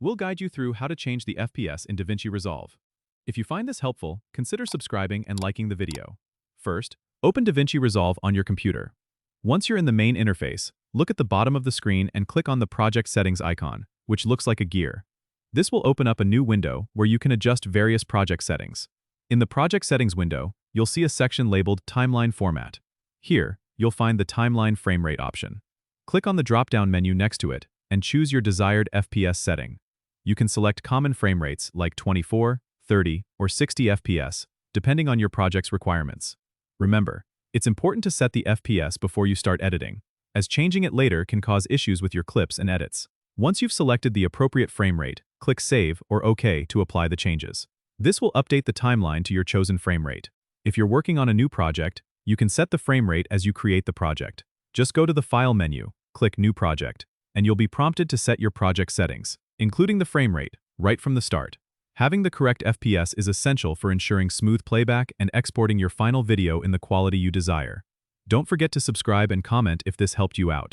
We'll guide you through how to change the FPS in DaVinci Resolve. If you find this helpful, consider subscribing and liking the video. First, open DaVinci Resolve on your computer. Once you're in the main interface, look at the bottom of the screen and click on the Project Settings icon, which looks like a gear. This will open up a new window where you can adjust various project settings. In the Project Settings window, you'll see a section labeled Timeline Format. Here, you'll find the Timeline Frame Rate option. Click on the drop-down menu next to it and choose your desired FPS setting. You can select common frame rates like 24, 30, or 60 FPS, depending on your project's requirements. Remember, it's important to set the FPS before you start editing, as changing it later can cause issues with your clips and edits. Once you've selected the appropriate frame rate, click Save or OK to apply the changes. This will update the timeline to your chosen frame rate. If you're working on a new project, you can set the frame rate as you create the project. Just go to the File menu, click New Project, and you'll be prompted to set your project settings, including the frame rate, right from the start. Having the correct FPS is essential for ensuring smooth playback and exporting your final video in the quality you desire. Don't forget to subscribe and comment if this helped you out.